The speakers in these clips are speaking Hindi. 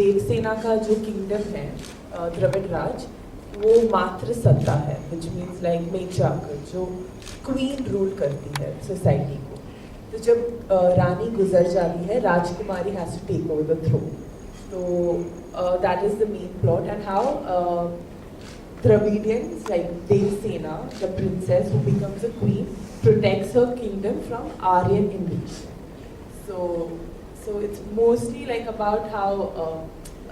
देवसेना का जो किंगडम है द्रविड़ राज, वो मात्र सत्ता है, विच मीन्स लाइक मेचाकर, जो क्वीन रूल करती है सोसाइटी को। तो जब रानी गुजर जाती है, राजकुमारी has to take over the throne. तो that is the main plot and how Dravidians like Devsena, the princess who becomes a queen, protects her kingdom from Aryan invasion. So it's mostly like about how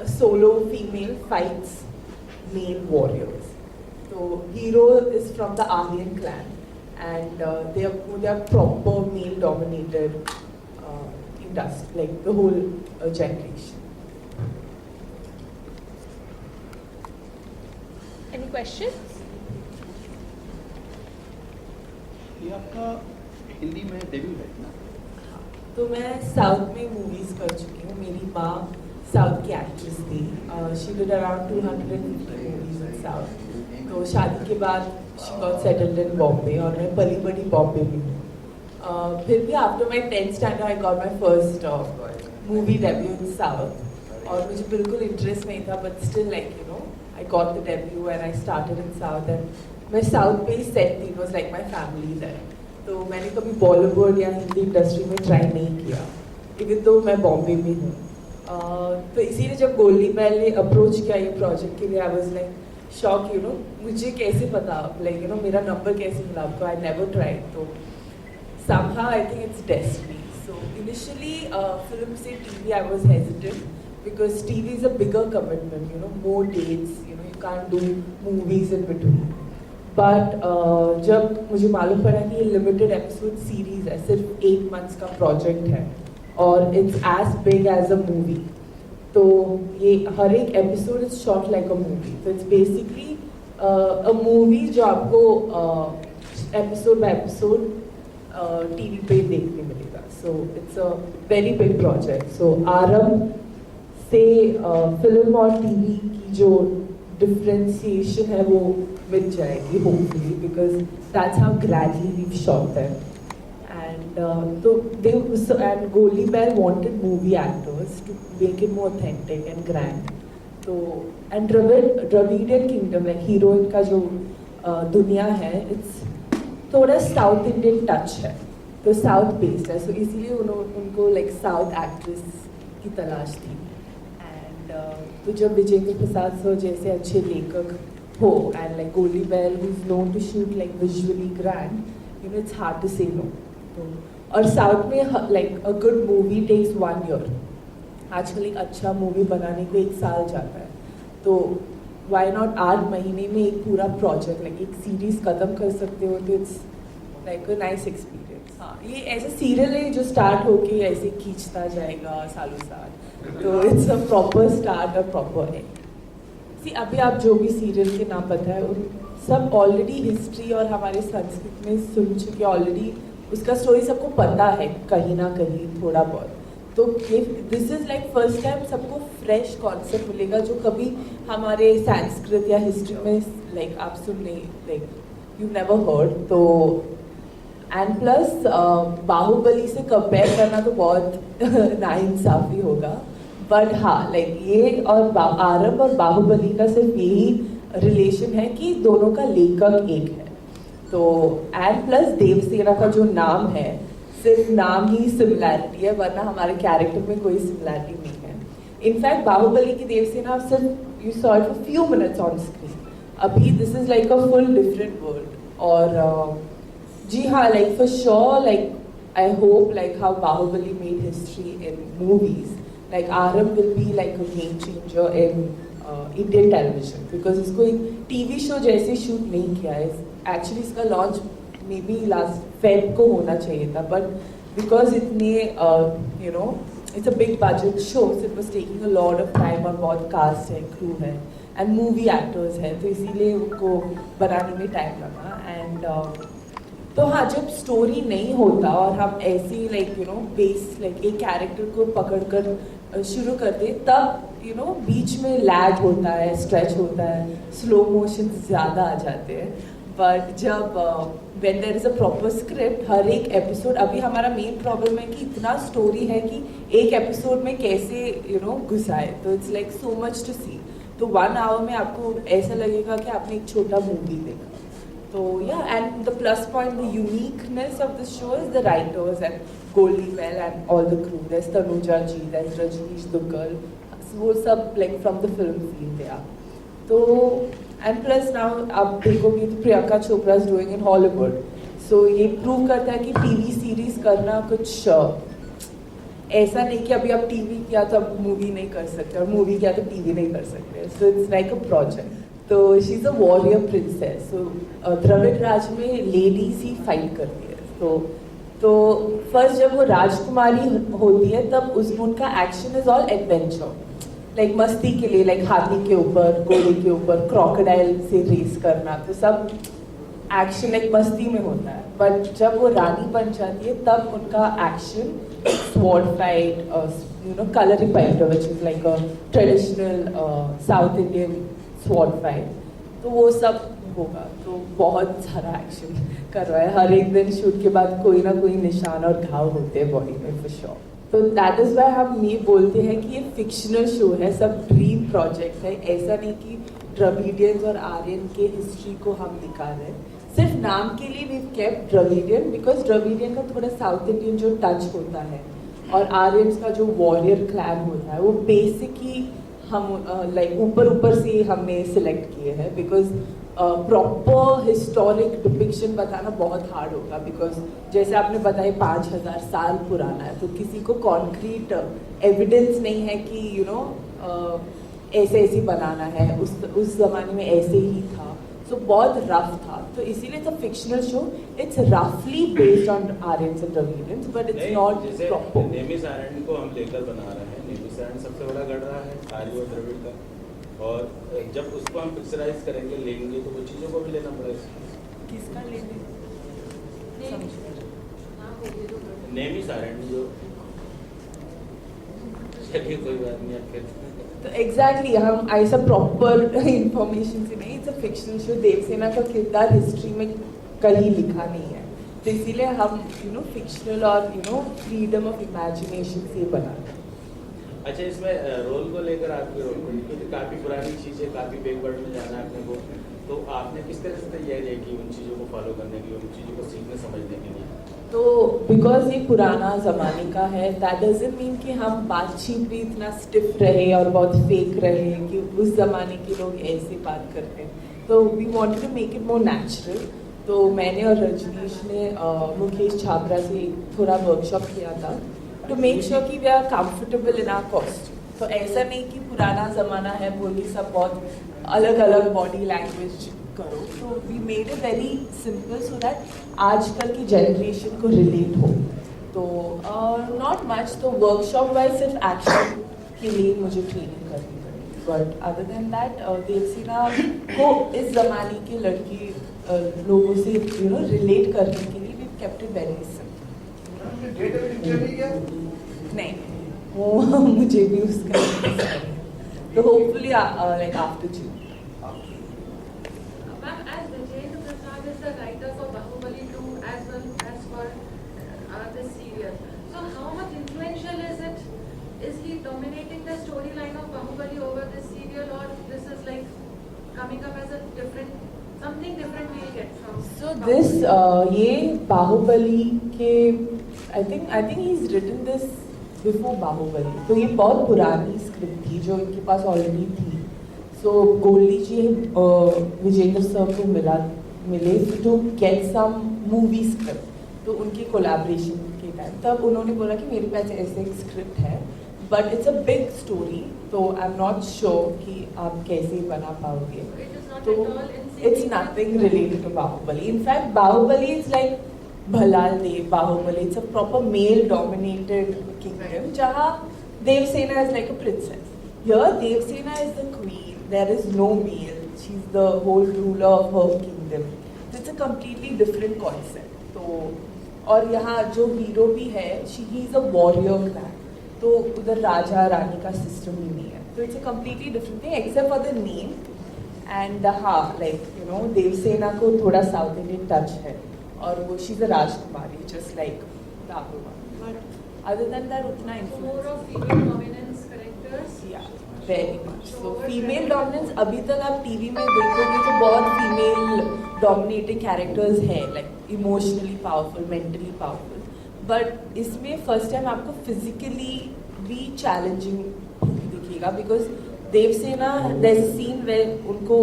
a solo female fights male warriors. So hero is from the Aryan clan, and they are proper male dominated industry, like the whole generation. Any questions? ये आपका हिंदी में डेब्यू है ना? तो मैं साउथ में मूवीज कर चुकी हूँ। मेरी माँ साउथ की एक्ट्रेस थी। She did around 250 movies in south. तो शादी के बाद she got settled in Bombay, और मैं पली बड़ी बॉम्बे में हूँ। फिर भी after my 10th standard I got my first movie debut in south, और मुझे बिल्कुल इंटरेस्ट नहीं था, but still like you no I got the debut and I started in South, and मैं South पे ही set थी, it was like my family there. तो मैंने कभी बॉलीवुड या हिंदी इंडस्ट्री में ट्राई नहीं किया, इवन तो मैं बॉम्बे में हूँ। तो इसीलिए जब गोल्डी बैल ने अप्रोच किया ये प्रोजेक्ट के लिए, आई was like shock, you know मुझे कैसे पता, लाइक यू नो मेरा नंबर कैसे मिला आपको, आई नेवर ट्राइड। तो somehow I think it's destiny. So initially film से TV I was hesitant, because TV is a bigger commitment, you know, more dates, you know, you can't do movies in between. But जब मुझे मालूम पड़ा कि ये लिमिटेड एपिसोड सीरीज है, सिर्फ 8 months का प्रोजेक्ट है, और it's as big as a movie, तो ये हर एक episode is shot like a movie. तो इट्स बेसिकली अ मूवी जो आपको एपिसोड बाय एपिसोड टीवी पे देखने मिलेगा। So it's a very big project. So Aarambh से फिल्म और टीवी की जो डिफरेंशिएशन है वो मिल जाएगी hopefully, because that's how gradually we shot them. And तो they and Goldie Behl wanted movie actors to make it more authentic and grand. तो and Dravidian kingdom like heroine का जो दुनिया है, इट्स थोड़ा साउथ इंडियन टच है, तो साउथ बेस्ड है। सो इसीलिए उनको लाइक साउथ एक्ट्रेस की तलाश थी। तो जब विजेंद्र प्रसाद सर जैसे अच्छे लेखक हो, and like Goldie Behl who is known to shoot like visually grand, you know it's hard to say no. तो और साउथ में like a good movie takes 1 year। आजकल एक अच्छा मूवी बनाने को 1 साल जाता है, तो वाई नॉट 8 महीने में एक पूरा प्रोजेक्ट लाइक एक सीरीज खत्म कर सकते हो, तो it's like a nice experience. हाँ, ये ऐसा सीरियल है जो स्टार्ट होके ऐसे खींचता जाएगा सालों साल, तो it's a proper start, a proper end. See अभी आप जो भी सीरियल के नाम बताए, उन सब ऑलरेडी हिस्ट्री और हमारे संस्कृत में सुन चुके, ऑलरेडी उसका स्टोरी सबको पता है कहीं ना कहीं थोड़ा बहुत। तो ये this is like first time सबको फ्रेश कॉन्सेप्ट मिलेगा जो कभी हमारे संस्कृत या हिस्ट्री में लाइक आप सुन नहीं, लाइक यू नेवर हर्ड। तो एंड प्लस बाहुबली से कंपेयर करना तो बहुत नाइंसाफी होगा, बट हाँ लाइक ये और आरंभ और बाहुबली का सिर्फ यही रिलेशन है कि दोनों का लेखक एक है। तो एंड प्लस देवसेना का जो नाम है, सिर्फ नाम ही सिमिलैरिटी है, वरना हमारे कैरेक्टर में कोई सिमिलैरिटी नहीं है। इनफैक्ट बाहुबली की देवसेना सिर्फ you saw it for few minutes on screen, अभी this is like a full different world. और जी हाँ, like for sure, like I hope like how Baahubali made history in movies, like Aram will be like a game changer in Indian television, because इसको एक टीवी शो जैसे शूट नहीं किया है। एक्चुअली इसका launch may be last Feb को होना चाहिए था, बट बिकॉज इतने you know it's a big budget show, so it was taking a lot of time, और बहुत कास्ट है, क्रू है एंड मूवी एक्टर्स हैं, तो इसीलिए उनको बनाने में टाइम लगा। एंड तो हाँ, जब स्टोरी नहीं होता और हम ऐसी like you no base like एक कैरेक्टर को पकड़कर शुरू करते, तब यू नो बीच में लैग होता है, स्ट्रेच होता है, स्लो मोशन ज़्यादा आ जाते हैं। बट जब when there is a proper script, हर एक एपिसोड, अभी हमारा मेन प्रॉब्लम है कि इतना स्टोरी है कि एक एपिसोड में कैसे घुसाए, तो it's like so much to see. तो 1 आवर में आपको ऐसा लगेगा कि आपने एक छोटा मूवी देखा। तो yeah, and the plus point, the uniqueness of the show is the writers and Goldie Behl and all the crew. There is Tanuja ji, there is Rajneesh Duggal, वो सब like from the film field they are. तो एंड प्लस नाउ आप देखोगे तो Priyanka Chopra is doing in Hollywood, so ये प्रूव करता है कि टीवी सीरीज करना कुछ ऐसा नहीं कि अभी आप टीवी किया तो आप मूवी नहीं कर सकते, और मूवी किया तो टीवी नहीं कर सकते। So it's like a project. तो she is a warrior princess. So Dravid Raj में लेडीज ही फाइट करती है। तो फर्स्ट जब वो राजकुमारी होती है तब उसमें उनका action is all adventure, like मस्ती के लिए, लाइक हाथी के ऊपर, घोड़े के ऊपर, क्रोकोडाइल से रेस करना, तो सब एक्शन एक मस्ती में होता है। बट जब वो रानी बन जाती है तब उनका action sword fight, kalari fight which is like a traditional South Indian sword fight, तो वो सब होगा। तो बहुत सारा एक्शन कर रहा है, हर एक दिन शूट के बाद कोई ना कोई निशान और घाव होते हैं बॉडी में फॉर श्योर। तो दैट इज़ वाई हम ये बोलते हैं कि ये फिक्शनल शो है, सब ड्रीम प्रोजेक्ट है। ऐसा नहीं कि द्रविडियंस और आर्यन के हिस्ट्री को हम दिखा रहे हैं, सिर्फ नाम के लिए we kept Dravidian, because Dravidian का थोड़ा साउथ इंडियन जो टच होता है, और आर्यंस का जो वॉरियर क्लैन होता है वो बेसिक ही हम लाइक ऊपर से हमने सिलेक्ट किए हैं, बिकॉज प्रॉपर हिस्टोरिक डिपिक्शन बताना बहुत हार्ड होगा, बिकॉज जैसे आपने बताया 5000 साल पुराना है, तो किसी को कॉन्क्रीट एविडेंस नहीं है कि ऐसे ऐसे बनाना है, उस जमाने में ऐसे ही था। सो बहुत रफ था, तो इसीलिए तो फिक्शनल शो, इट्स रफली based on Aryans and Dravidians, but it's not proper. नेमिस आयरन को हम लेकर बना रहे हैं। नेमिस आयरन सबसे बड़ा गढ़ रहा है आर्य और द्रविड़ का, और जब उसको हम पिक्चराइज करेंगे, लेंगे, तो वो चीज़ों को भी लेना पड़ेगा। किसका लेंगे? नेमिस आयरन जो, चलिए कोई बात नहीं, आप फिर तो एग्जैक्टली हम ऐसा प्रॉपर इंफॉर्मेशन से नहीं, it's a fictional show. Devasena का किरदार हिस्ट्री में कहीं लिखा नहीं है, तो इसीलिए हम फिक्शनल और फ्रीडम ऑफ इमेजिनेशन से बना। अच्छा, इसमें रोल को लेकर आपके रोल को, क्योंकि काफ़ी पुरानी चीज़ें, काफ़ी बैकवर्ड में जाना है अपने को, तो आपने किस तरह से तैयारी की उन चीज़ों को फॉलो करने के लिए, उन चीज़ों को सीखने समझने के लिए? तो बिकॉज ये पुराना ज़माने का है, दैट डजंट मीन कि हम बातचीत भी इतना स्टिफ रहे और बहुत फेक रहे कि उस ज़माने के लोग ऐसे बात करते हैं। तो we wanted to make it more natural. तो मैंने और रजनीश ने मुकेश छाबरा से थोड़ा वर्कशॉप किया था टू मेक श्योर कि we are comfortable in our costume. तो ऐसा नहीं कि पुराना ज़माना है बोली सब बहुत अलग अलग बॉडी लैंग्वेज करो, तो we made it very simple so that आजकल की जनरेशन को रिलेट हो। तो नॉट मच, तो वर्कशॉप वाइज सिर्फ एक्शन के लिए मुझे ट्रेनिंग करनी पड़ी, but other than that Devasena को इस ज़माने की लड़की लोगों से रिलेट करने के लिए we kept it very simple. नहीं, वो मुझे भी उसका तो hopefully like after June. The writer for Bahubali 2 as well as for this serial. So how much influential is it? Is he dominating the storyline of Bahubali over this serial, or this is like coming up as a something different we'll get from? So this ये बाहुबली के I think he's written this before Baahubali, तो ये बहुत पुरानी स्क्रिप्ट थी जो इनके पास ऑलरेडी थी। So गोल्डी जी विजेंद्र सर को मिले to get some movie script, तो उनकी कोलैबोरेशन के टाइम तब उन्होंने बोला कि मेरे पास ऐसे एक स्क्रिप्ट है, but it's a big story, तो आई एम नॉट श्योर कि आप कैसे बना पाओगे। तो it's nothing related to Baahubali. In fact Baahubali is like Bhallal Dev Baahubali, it's a proper male dominated kingdom जहाँ Devsena is like a princess. Here Devsena is the queen, there is no male, she is the whole ruler of her kingdom. It's a completely different concept. तो और यहाँ जो हीरो भी है, he is a warrior clan, तो उधर राजा रानी का सिस्टम ही नहीं है, तो it's a completely different thing except for the name. And हाँ लाइक यू नो देवसेना को थोड़ा साउथ इंडियन टच है और वो शी इज अ राजकुमारी just like but other than that उतना More of influence female dominance characters. या very much so female dominance अभी तक आप टीवी में देखोगे तो बहुत फीमेल डोमिनेटिंग कैरेक्टर्स हैं like emotionally powerful mentally powerful but इसमें फर्स्ट टाइम आपको फिजिकली भी चैलेंजिंग दिखेगा because Devasena there is a scene where उनको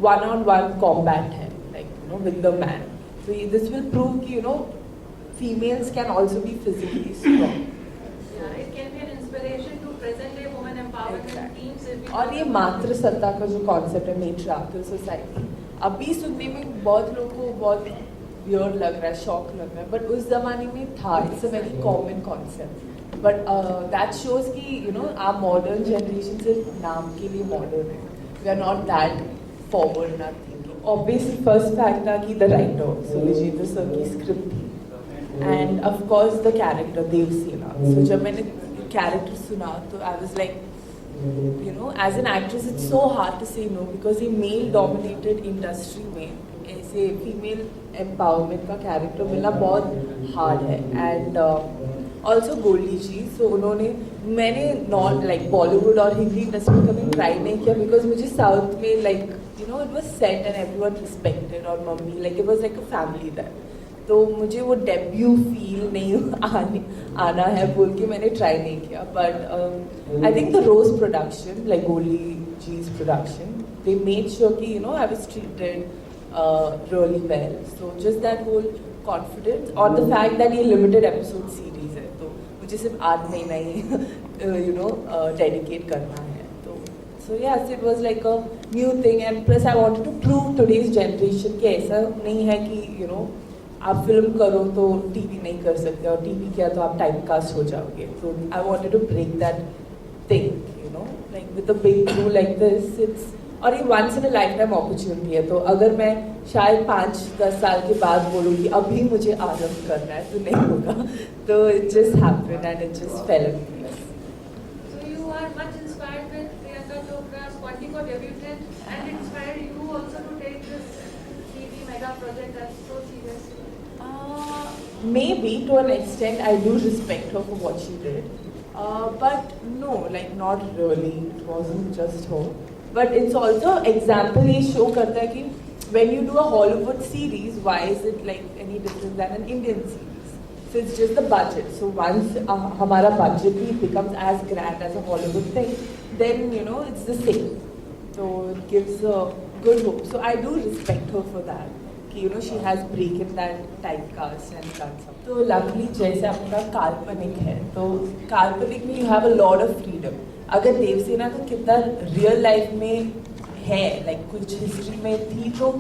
वन ऑन वन कॉम्बैट है like you know with the man so this will prove कि you know females can also be physically strong. Yeah, it can be an inspiration to present day women empowerment Exactly. teams. If we और talk ये about- मातृ सत्ता का जो कॉन्सेप्ट है मेट्रियार्कल सोसाइटी अभी सुनने में बहुत लोगों को बहुत वियर्ड लग रहा है शॉक लग रहा है बट उस जमाने में था it's a very common concept but that shows कि यू नो आप मॉडर्न जनरेशन सिर्फ नाम के लिए मॉडर्न है we are not that forward in our thinking obviously first fact था कि the writer so Vijendra sir की स्क्रिप्ट थी and of course the character Devsena so जब मैंने कैरेक्टर सुना तो I was like you know as an actress it's so hard to say no because ये male dominated industry में ऐसे female empowerment का character मिलना बहुत hard है and also Goldy ji so उन्होंने मैंने not like Bollywood और हिंदी इंडस्ट्री में कभी ट्राई नहीं किया because मुझे साउथ में like you know it was set and everyone respected और mummy like it was like a family there तो मुझे वो डेब्यू फील नहीं आना है बोल के मैंने ट्राई नहीं किया but I think the Rose production like Goldie ji's production they made sure कि you know I was treated really well so just that whole confidence और द फैक्ट दैट ये लिमिटेड एपिसोड सीरीज है तो मुझे सिर्फ 8 महीना ही यू नो डेडिकेट करना है तो so yes it was like a new thing and plus I wanted to prove today's generation कि ऐसा नहीं है कि यू नो आप फिल्म करो तो टीवी नहीं कर सकते और टीवी किया तो आप टाइप कास्ट हो जाओगे तो I wanted to break that thing you know like with a big crew like this it's और ये once in a lifetime opportunity है तो अगर मैं शायद 5-10 साल के बाद बोलूँगी अभी मुझे आरंभ करना है तो नहीं होगा तो it just happened and it just fail in place So you are much inspired with Priyanka Chopra's Quantico debutant and inspired you also to take this TV mega project that's so serious. Maybe to an extent I do respect her for what she did. But no, like not really. It wasn't just her. But it's also example ये show करता है कि when you do a Hollywood series, why is it like any different than an Indian series? So it's just the budget. So once हमारा budget भी becomes as grand as a Hollywood thing, then you know it's the same. So it gives a good hope. So I do respect her for that. You know she has broken that typecast and done something. तो luckily जैसे आपका काल्पनिक है तो काल्पनिक में you have a lot of freedom. अगर देवसेना का कितना रियल लाइफ में है like कुछ हिस्ट्री में थी तो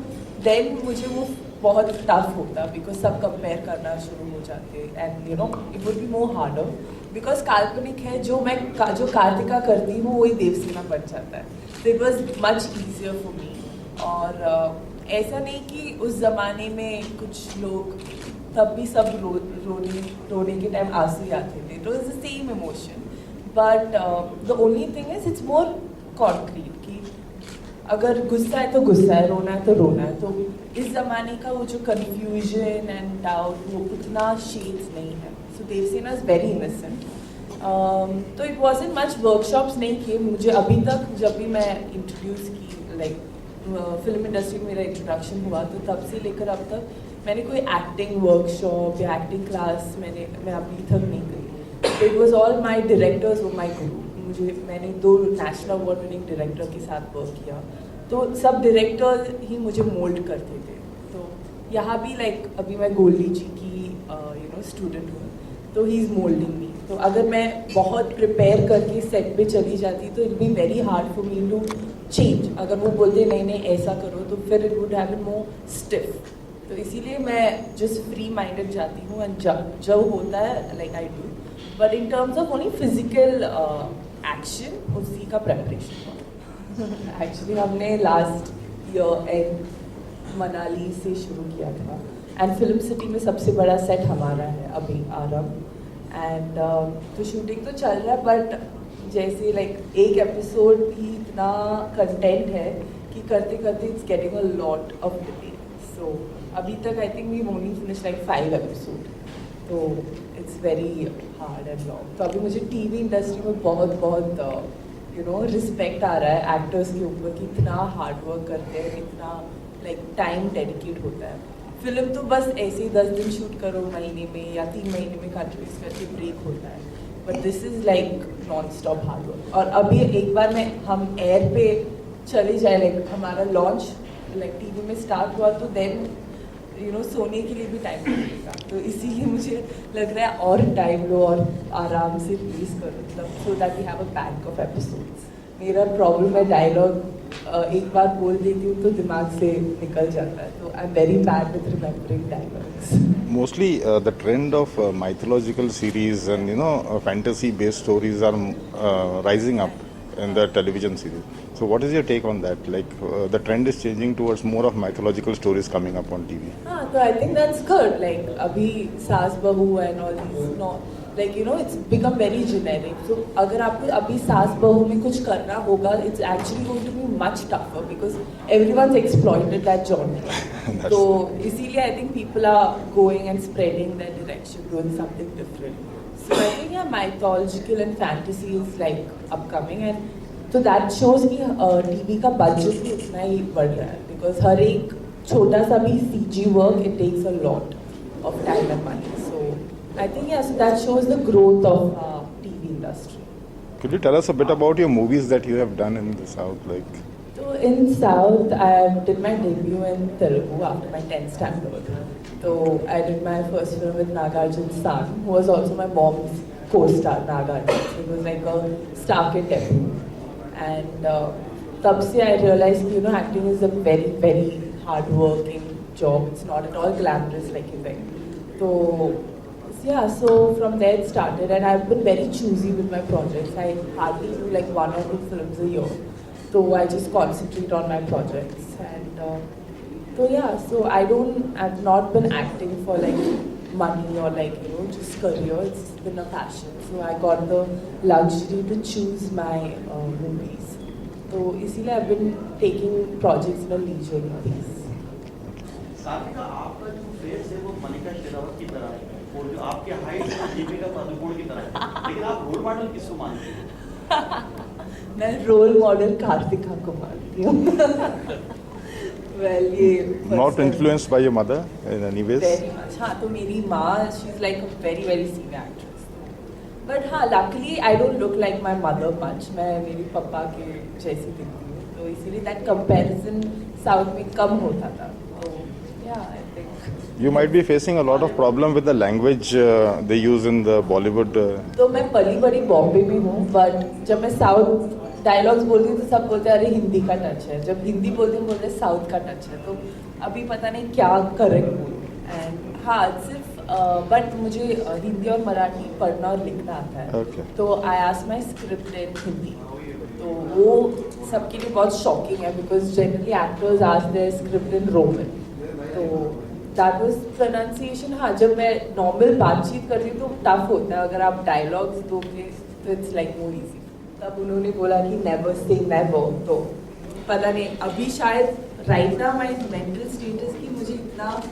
then मुझे वो बहुत टफ होता बिकॉज सब कंपेयर करना शुरू हो जाते and you know it would be more harder because काल्पनिक है जो मैं जो कार्तिका करती हूँ वही देवसेना बन जाता है तो it was much easier for me और ऐसा नहीं कि उस ज़माने में कुछ लोग तब भी सब रोने के टाइम आंसू आते थे तो it's the same emotion but the only thing is it's more concrete कि अगर गुस्सा है तो गुस्सा है रोना है तो रोना है तो इस ज़माने का वो जो कन्फ्यूजन एंड डाउट वो उतना शेड्स नहीं है सो देवसेना इज़ वेरी इनोसेंट तो इट वॉजंट मच वर्कशॉप्स नहीं किए मुझे अभी तक जब भी मैं इंट्रोड्यूस की लाइक फिल्म इंडस्ट्री में मेरा इंट्रोडक्शन हुआ तो तब से लेकर अब तक मैंने कोई एक्टिंग वर्कशॉप या एक्टिंग क्लास मैं अभी तक नहीं गई it was all my directors और माई गुरु मैंने 2 नेशनल अवार्ड विनिंग डायरेक्टर के साथ वर्क किया तो सब डायरेक्टर ही मुझे मोल्ड करते थे तो यहाँ भी लाइक अभी मैं गोल्डी जी की यू नो स्टूडेंट हूँ तो ही इज़ मोल्डिंग मी तो अगर मैं बहुत प्रिपेयर करके सेट पे चली जाती तो it be very hard for me to change अगर वो बोलते नहीं ऐसा करो तो फिर it would have been more stiff तो इसीलिए मैं जस्ट फ्री माइंडेड जाती हूँ एंड जब होता है like I do but in terms of only physical action उसी का प्रेपरेशन हुआ एक्चुअली हमने लास्ट ईयर एंड मनाली से शुरू किया था एंड फिल्म सिटी में सबसे बड़ा सेट हमारा है अभी आरंभ एंड तो शूटिंग तो चल रहा है बट जैसे लाइक एक एपिसोड ही इतना कंटेंट है कि करते करते it's getting a lot of delay. So अभी तक I think we only finish like 5 episode. तो it's very hard and long. तो अभी मुझे टीवी इंडस्ट्री में बहुत बहुत रिस्पेक्ट आ रहा है एक्टर्स के ऊपर कि इतना हार्ड वर्क करते हैं, इतना लाइक टाइम डेडिकेट होता है. फिल्म तो बस ऐसे ही 10 दिन शूट करो महीने में या 3 महीने में कंट्रीज करके ब्रेक होता है. But this is like non stop hard work. और अभी एक बार में हम एयर पे चले जाए, लाइक हमारा लॉन्च लाइक टीवी में स्टार्ट हुआ तो देन सोने के लिए भी टाइम लगेगा. तो इसीलिए मुझे लग रहा है और टाइम लो और आराम से रिलीज करो, मतलब so that we have a bank of episodes. मेरा प्रॉब्लम है डायलॉग एक बार बोल देती हूँ तो दिमाग से निकल जाता है. तो I am very bad with remembering dialogues. Mostly the trend of mythological series and fantasy based stories are rising up in the television series. So what is your take on that? Like the trend is changing towards more of mythological stories coming up on TV. हाँ, तो I think that's good. Like अभी सास बहू and all this like it's become very generic. So अगर आपको अभी सास बहू में कुछ करना होगा, it's actually going to be much tougher because everyone's exploited that genre. तो इसीलिए I think people are going and spreading that direction, doing something different. So I think mythological and fantasy is like upcoming, and तो दैट शोज कि टीवी का बजट भी उतना ही बढ़ रहा है बिकॉज हर एक छोटा सा भी CG work it takes a lot of time and money. So I think yes, that shows the growth of TV industry. Could you tell us a bit about your movies that you have done in the South? Like, So in South, I did my debut in Telugu after my 10th standard. So I did my first film with Nagarjuna's son, who was also my mom's co-star, Nagarjuna. So it was like a star kid debut. And तब से I realized कि acting is a very very hard working job. It's not at all glamorous like you think. So yeah, so from there it started, and I've been very choosy with my projects. I hardly do like 1 or 2 films a year. So I just concentrate on my projects, and so yeah, so I've not been acting for like money or like just career. It's been a passion. So I got the luxury to choose my movies. So इसीलिए I've been taking projects in a leisure basis. Sarika, आपका जो फेस है वो मनिका शेरावत की तरह है और जो आपके हाइट है दीपिका पादुकोण की तरह है, लेकिन आप रोल मॉडल किसको मानते हैं? मैं रोल मॉडल कार्तिका को मानती हूँ. Well, ये not influenced by your mother in any ways? Very much. हाँ, तो मेरी माँ she is like a very very senior actress. But हाँ, luckily I don't look like my mother much. मैं मेरे पापा के जैसी दिखती हूँ, तो इसीलिए that comparison साउथ में कम होता था. तो yeah, I think. You might be facing a lot of problem with the language they use in the Bollywood. तो मैं पली बड़ी बॉम्बे में हूँ, बट जब मैं साउथ डायलॉग्स बोलती हूँ तो सब बोलते हैं अरे हिंदी का टच है. जब हिंदी बोलती हूँ बोलते हैं साउथ का टच है. तो अभी पता नहीं क्या करेक्ट बोलूँ. एंड हाँ, सिर्फ बट मुझे हिंदी और मराठी पढ़ना और लिखना आता है. Okay. तो I asked my script in Hindi. तो वो सबके लिए बहुत शॉकिंग है because generally actors ask their script in Roman. तो दैट वाज प्रोनाउंसिएशन. हाँ, जब मैं नॉर्मल बातचीत करती हूँ तो टफ होता है. अगर आप डायलॉग्स दोगे तो इट्स लाइक मोर इजी. तब उन्होंने बोला कि नेवर से नेवर. तो पता नहीं अभी शायद right now my mental status कि मुझे इतना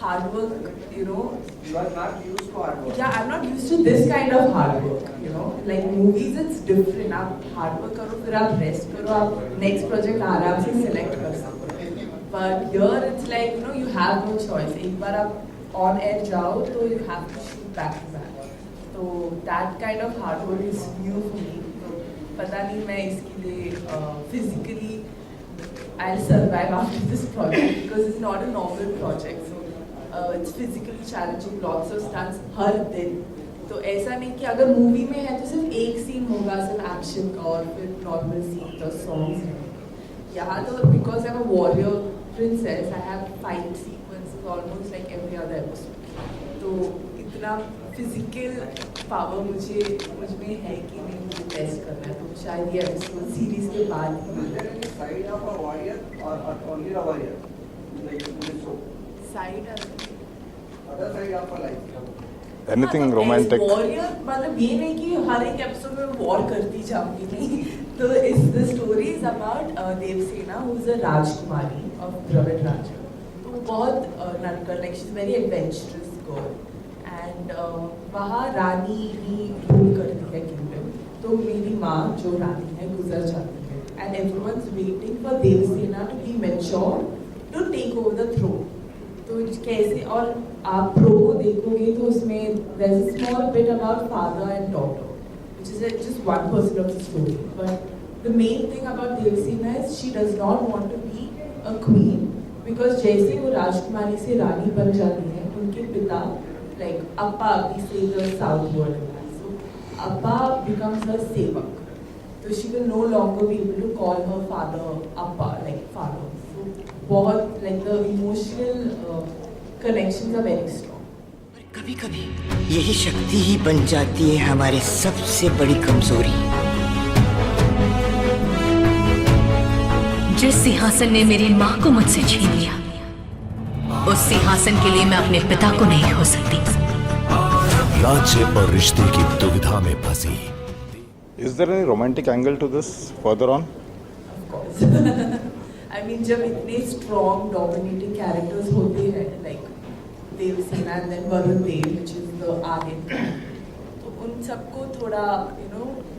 hard work You are not used to hard work. Yeah, I'm not used to this kind of hard work, like movies it's different. आप hard work करो, फिर आप rest करो, आप next project आराम से select कर सकते हो. But here it's like you have no choice. एक बार आप on air जाओ तो you have to shoot back to back. तो that kind of hard work is new for me. तो पता नहीं मैं इसके लिए physically I'll survive after this project because it's not a normal project. So it's physically challenging, lots of stunts हर दिन. तो ऐसा नहीं कि अगर मूवी में है तो सिर्फ एक सीन होगा सिर्फ एक्शन का और फिर नॉर्मल सीन और सॉन्ग्स हैं. यहाँ तो because I am a warrior princess I have fight sequences almost like every other episode. तो इतना फिजिकल पावर मुझ में है कि नहीं मुझे टेस्ट करना है. तो शायद ये एपिसोड सीरीज के बाद Is there any side of a warrior or only a warrior? Like in this show. Side Other side of a life. Anything romantic? Warrior मतलब ये नहीं कि हर एक एपिसोड में वॉर करती जाऊंगी नहीं. तो इस the story is about Devsena, who is a Rajkumari of Dravid Raja. तो वो बहुत नटकर, like she's a very adventurous girl. And वहाँ रानी ही रूल करती है किंगडम. तो मेरी माँ जो रानी है गुजर जाती है. And everyone's waiting for Devsena to be mature to take over the throne. तो कैसे, और आप प्रो को देखोगे तो उसमें there's a small bit about father and daughter, which is just 1% of the story. But the main thing about Devsena is she does not want to be a queen because जैसे वो राजकुमारी से रानी बन जाती है, उनके पिता like Appa, we say the south word, so Appa becomes her sevak. So she will no longer be able to call her father Appa, like father. So बहुत like the emotional connections are very strong. कभी कभी यही शक्ति ही बन जाती है हमारे सबसे बड़ी कमजोरी। जिस सिंहासन ने मेरी माँ को मुझसे छीन लिया, उस सिंहासन के लिए मैं अपने पिता को नहीं खो सकती। राज्य और रिश्ते की दुविधा में फंसी। Is there any romantic angle to this further on? Of course. I mean जब इतने strong dominating characters होते हैं like Devsena and then Varun Dev, which is the Aryan guy, तो उन सबको थोड़ा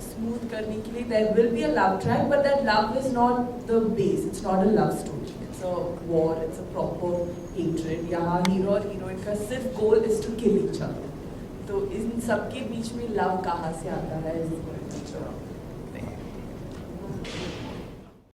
smooth करने के लिए there will be a love track, but that love is not the base. It's not a love story. It's a war. It's a proper hatred. यहाँ हीरो और हीरोइन का सिर्फ goal is to kill each other. तो इन सबके बीच में लव कहाँ से आता है?